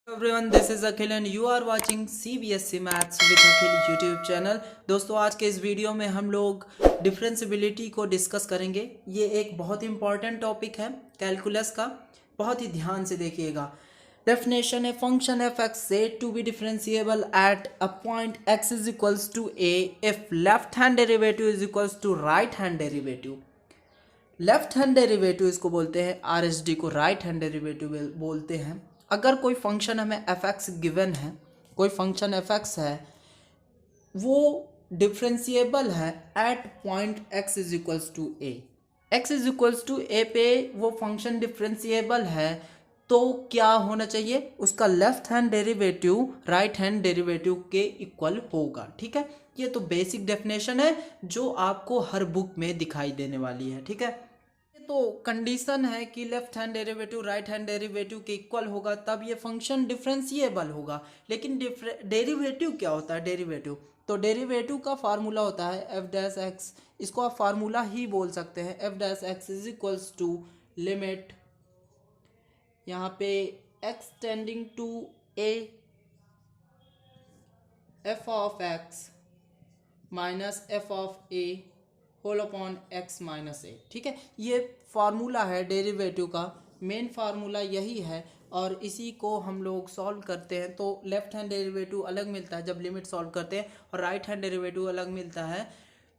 Everyone, this is Akhil and you are watching CBSE maths with Akhil YouTube channel. दोस्तों, आज के इस वीडियो में हम लोग डिफरेंशियबिलिटी को डिस्कस करेंगे। ये एक बहुत इंपॉर्टेंट टॉपिक है कैलकुलस का, बहुत ही ध्यान से देखिएगा। डेफिनेशन है function f x said to be differentiable at a point x is equals to a if left hand derivative is equals to right hand derivative. Left hand derivative इसको बोलते हैं, RHD को राइट हैंड डेरिवेटिव बोलते हैं। अगर कोई function हमें F x given है, कोई फंक्शन एफ एक्स है, वो डिफरेंशिएबल है at point x is equals to A. X is equals to A पे वो फंक्शन डिफरेंशिएबल है, तो क्या होना चाहिए? उसका left hand derivative right hand derivative के इक्वल होगा। ठीक है, ये तो बेसिक डेफिनेशन है जो आपको हर बुक में दिखाई देने वाली है। ठीक है, तो कंडीशन है कि left hand derivative right hand derivative के इक्वल होगा, तब ये फंक्शन डिफरेंशिएबल होगा। लेकिन डेरिवेटिव क्या होता है? डेरिवेटिव तो डेरिवेटिव का फार्मूला होता है एफ डैश एक्स। इसको आप फार्मूला ही बोल सकते हैं, F dash X is equals to limit, यहाँ पे X tending to A, F of X minus F of A whole upon X minus A. ठीक है, ये फार्मूला है डेरिवेटिव का, मेन फार्मूला यही है। और इसी को हम लोग सॉल्व करते हैं तो लेफ्ट हैंड डेरिवेटिव अलग मिलता है जब लिमिट सॉल्व करते हैं, और राइट हैंड डेरिवेटिव अलग मिलता है।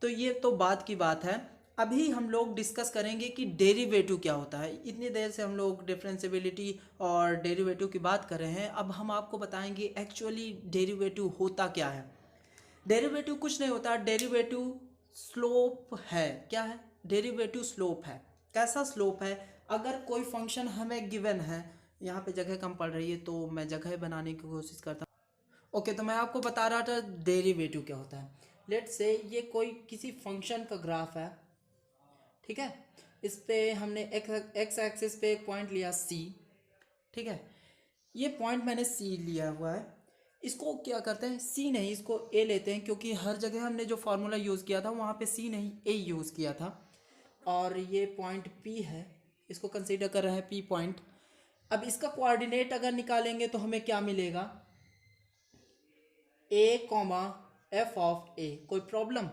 तो ये तो बाद की बात है। अभी हम लोग डिस्कस करेंगे कि डेरिवेटिव क्या होता है। इतनी देर से हम लोग डिफरेंशियबिलिटी और डेरिवेटिव की बात कर रहे हैं, अब हम आपको बताएंगे एक्चुअली डेरिवेटिव होता क्या है। डेरिवेटिव कुछ नहीं होता, डेरिवेटिव स्लोप है। क्या है? डेरिवेटिव स्लोप है। कैसा स्लोप है? अगर कोई फंक्शन हमें गिवन है, यहाँ पे जगह कम पड़ रही है तो मैं जगह बनाने की कोशिश करता हूँ। ओके, तो मैं आपको बता रहा था डेरिवेटिव क्या होता है। लेट से ये कोई किसी फंक्शन का ग्राफ है, ठीक है। इस पे हमने एक्स एक्सिस पे एक पॉइंट लिया सी, ठीक है। ये पॉइंट मैंने सी लिया हुआ है। इसको क्या करते हैं, सी नहीं, इसको ए लेते हैं, क्योंकि हर जगह हमने जो फार्मूला यूज़ किया था वहाँ पे सी नहीं ए यूज़ किया था। और ये पॉइंट पी है, इसको कंसीडर कर रहे हैं पी पॉइंट। अब इसका कोऑर्डिनेट अगर निकालेंगे तो हमें क्या मिलेगा? ए कॉमा एफ ऑफ ए। कोई प्रॉब्लम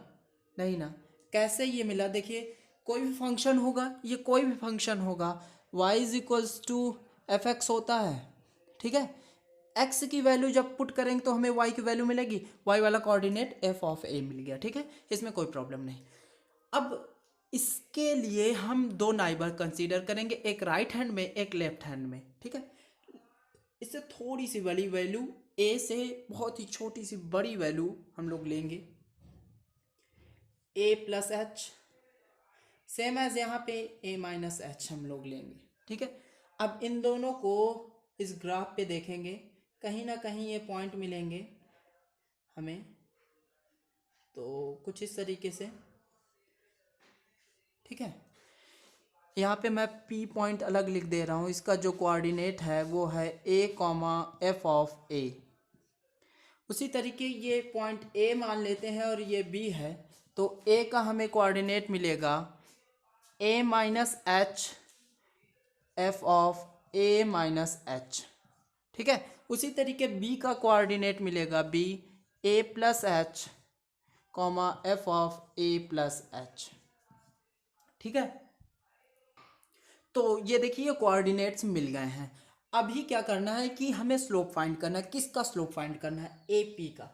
नहीं ना? कैसे ये मिला? देखिए, कोई भी फंक्शन होगा, ये कोई भी फंक्शन होगा, y is equals to f x होता है, ठीक है। x की वैल्यू जब पुट करेंगे तो हमें y की वैल्यू मिलेगी, y वाला कोऑर्डिनेट एफ ऑफ ए मिल गया, ठीक है। इसमें कोई प्रॉब्लम नहीं। अब इसके लिए हम दो नाइबर कंसीडर करेंगे, एक राइट हैंड में एक लेफ्ट हैंड में, ठीक है। इससे थोड़ी सी बड़ी वैल्यू, ए से बहुत ही छोटी सी बड़ी वैल्यू हम लोग लेंगे, ए प्लस एच, सेम एज यहाँ पे ए माइनस एच हम लोग लेंगे, ठीक है। अब इन दोनों को इस ग्राफ पे देखेंगे, कहीं ना कहीं ये पॉइंट मिलेंगे हमें, तो कुछ इस तरीके से, ठीक है। यहाँ पे मैं पी पॉइंट अलग लिख दे रहा हूँ, इसका जो कोऑर्डिनेट है वो है ए कॉमा एफ ऑफ ए। उसी तरीके ये पॉइंट ए मान लेते हैं और ये बी है, तो ए का हमें कोऑर्डिनेट मिलेगा A minus H F of A minus H, ठीक है। उसी तरीके बी का कोऑर्डिनेट मिलेगा B A plus H comma F of A plus H, ठीक है। तो ये देखिए कोऑर्डिनेट्स मिल गए हैं। अभी क्या करना है कि हमें स्लोप फाइंड करना है। किसका स्लोप फाइंड करना है? ए पी का।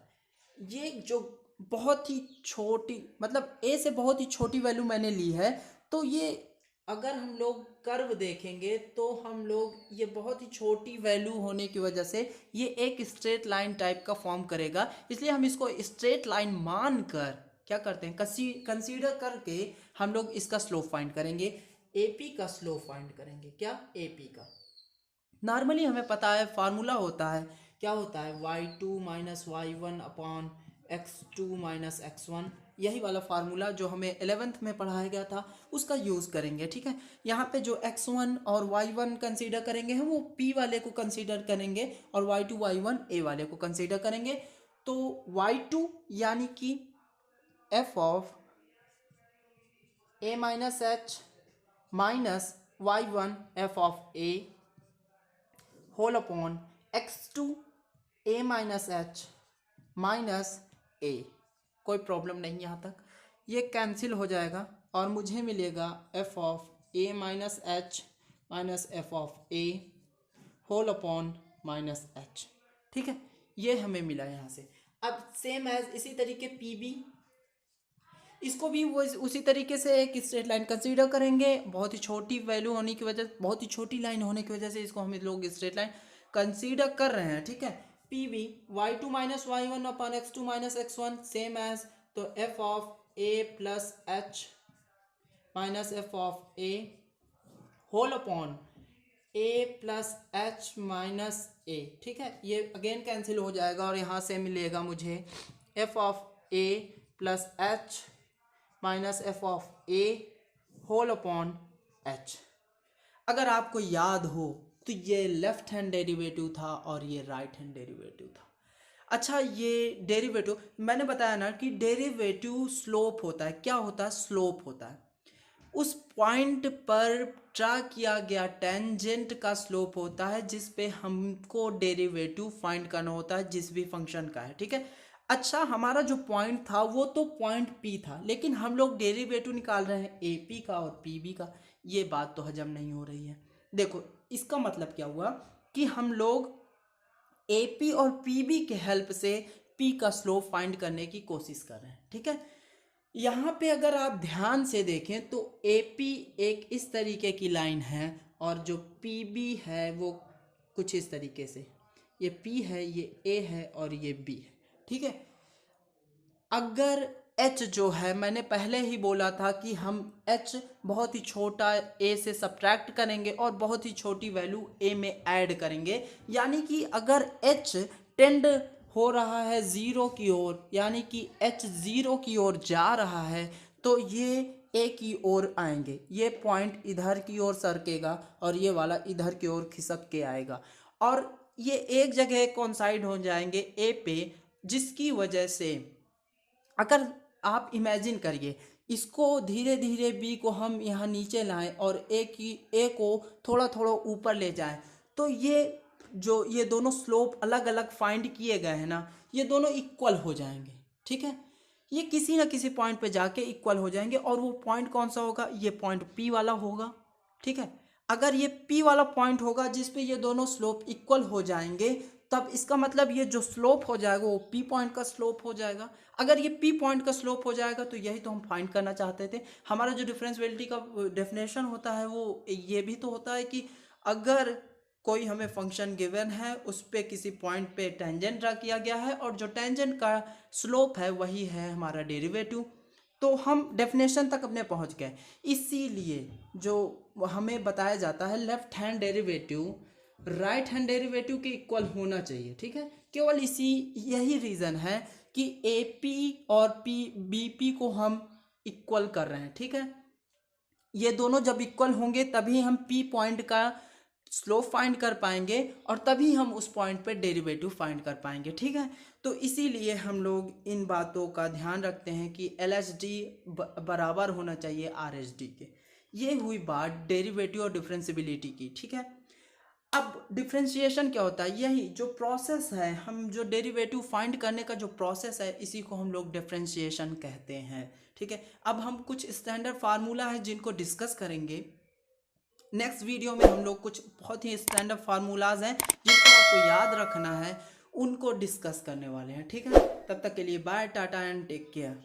ये जो बहुत ही छोटी, मतलब ए से बहुत ही छोटी वैल्यू मैंने ली है, तो ये अगर हम लोग कर्व देखेंगे तो हम लोग ये बहुत ही छोटी वैल्यू होने की वजह से ये एक स्ट्रेट लाइन टाइप का फॉर्म करेगा, इसलिए हम इसको स्ट्रेट लाइन मान कर क्या करते हैं, कंसीडर करके हम लोग इसका स्लोप फाइंड करेंगे। एपी का स्लोप फाइंड करेंगे। क्या? एपी का। नॉर्मली हमें पता है फार्मूला होता है, क्या होता है, y2 minus Y one upon x2 minus x1। यही वाला फार्मूला जो हमें 11th में पढ़ाया गया था उसका यूज़ करेंगे, ठीक है। यहाँ पे जो x1 और y1 कंसीडर करेंगे हम वो p वाले को कंसीडर करेंगे, और y2 y1 a वाले को कंसीडर करेंगे। तो y2 यानी कि f of a minus H minus y1 f of a whole upon x2 a minus H minus A, कोई प्रॉब्लम नहीं यहाँ तक, ये कैंसिल हो जाएगा और मुझे मिलेगा f of A minus H minus F of A whole upon minus H. ठीक है, ये हमें मिला यहाँ से। अब सेम एज इसी तरीके पी बी, इसको भी वो उसी तरीके से एक स्ट्रेट लाइन कंसीडर करेंगे। बहुत ही छोटी वैल्यू होने की वजह, बहुत ही छोटी लाइन होने की वजह से इसको हम लोग स्ट्रेट लाइन कंसीडर कर रहे हैं। ठीक है, P B Y two minus Y one upon X two minus X one same as, तो F of A plus H minus F of A whole upon A plus H minus A. ठीक है, ये again cancel हो जाएगा और यहाँ से मिलेगा मुझे f of A plus H minus F of A whole upon h. अगर आपको याद हो तो ये लेफ्ट हैंड डेरिवेटिव था और ये राइट हैंड डेरिवेटिव था। अच्छा, ये डेरिवेटिव मैंने बताया ना कि डेरिवेटिव स्लोप होता है। क्या होता है? स्लोप होता है। उस पॉइंट पर ड्रा किया गया टेंजेंट का स्लोप होता है जिस पे हमको डेरिवेटिव फाइंड करना होता है जिस भी फंक्शन का है। ठीक है, अच्छा, हमारा जो पॉइंट था वो तो पॉइंट पी था, लेकिन हम लोग डेरिवेटिव निकाल रहे हैं ए पी का और पी बी का। ये बात तो हजम नहीं हो रही है। देखो, इसका मतलब क्या हुआ कि हम लोग ए पी और पी बी के हेल्प से पी का स्लोप फाइंड करने की कोशिश कर रहे हैं। ठीक है, यहाँ पे अगर आप ध्यान से देखें तो ए पी एक इस तरीके की लाइन है और जो पी बी है वो कुछ इस तरीके से, ये पी है, ये ए है और ये बी है। ठीक है, अगर h जो है, मैंने पहले ही बोला था कि हम h बहुत ही छोटा a से सब्ट्रैक्ट करेंगे और बहुत ही छोटी वैल्यू a में ऐड करेंगे, यानी कि अगर h टेंड हो रहा है ज़ीरो की ओर, यानी कि h ज़ीरो की ओर जा रहा है, तो ये a की ओर आएंगे। ये पॉइंट इधर की ओर सरकेगा और ये वाला इधर की ओर खिसक के आएगा और ये एक जगह कॉन्साइड हो जाएंगे a पे, जिसकी वजह से अगर आप इमेजिन करिए इसको धीरे धीरे बी को हम यहाँ नीचे लाएं और ए को थोड़ा थोड़ा ऊपर ले जाएं, तो ये दोनों स्लोप अलग अलग फाइंड किए गए हैं ना, ये दोनों इक्वल हो जाएंगे। ठीक है, ये किसी ना किसी पॉइंट पे जाके इक्वल हो जाएंगे और वो पॉइंट कौन सा होगा? ये पॉइंट पी वाला होगा। ठीक है, अगर ये पी वाला पॉइंट होगा जिस पे ये दोनों स्लोप इक्वल हो जाएंगे, तब इसका मतलब ये जो स्लोप हो जाएगा वो पी पॉइंट का स्लोप हो जाएगा। अगर ये पी पॉइंट का स्लोप हो जाएगा तो यही तो हम फाइंड करना चाहते थे। हमारा जो डिफरेंशियबिलिटी का डेफिनेशन होता है वो ये भी तो होता है कि अगर कोई हमें फंक्शन गिवन है उस पे किसी पॉइंट पे टेंजेंट ड्रा किया गया है और जो टेंजेंट का स्लोप है वही है हमारा डेरिवेटिव, तो हम डेफिनेशन तक अपने पहुंच गए। इसीलिए जो हमें बताया जाता है left hand derivative right hand derivative के इक्वल होना चाहिए। ठीक है, केवल यही रीज़न है कि ए पी और बी पी को हम इक्वल कर रहे हैं। ठीक है, ये दोनों जब इक्वल होंगे तभी हम पी पॉइंट का स्लोप फाइंड कर पाएंगे और तभी हम उस पॉइंट पे डेरिवेटिव फाइंड कर पाएंगे। ठीक है, तो इसीलिए हम लोग इन बातों का ध्यान रखते हैं कि एल एच डी बराबर होना चाहिए आर एच डी के। ये हुई बात डेरिवेटिव और डिफरेंशियबिलिटी की। ठीक है, अब डिफरेंशिएशन क्या होता है? यही जो प्रोसेस है, हम जो डेरिवेटिव फाइंड करने का जो प्रोसेस है इसी को हम लोग डिफरेंशिएशन कहते हैं। ठीक है, अब हम कुछ स्टैंडर्ड फार्मूला है जिनको डिस्कस करेंगे नेक्स्ट वीडियो में। हम लोग कुछ बहुत ही स्टैंडर्ड फार्मूलाज हैं जिनको आपको याद रखना है, उनको डिस्कस करने वाले हैं। ठीक है, तब तक के लिए bye, tata and take care.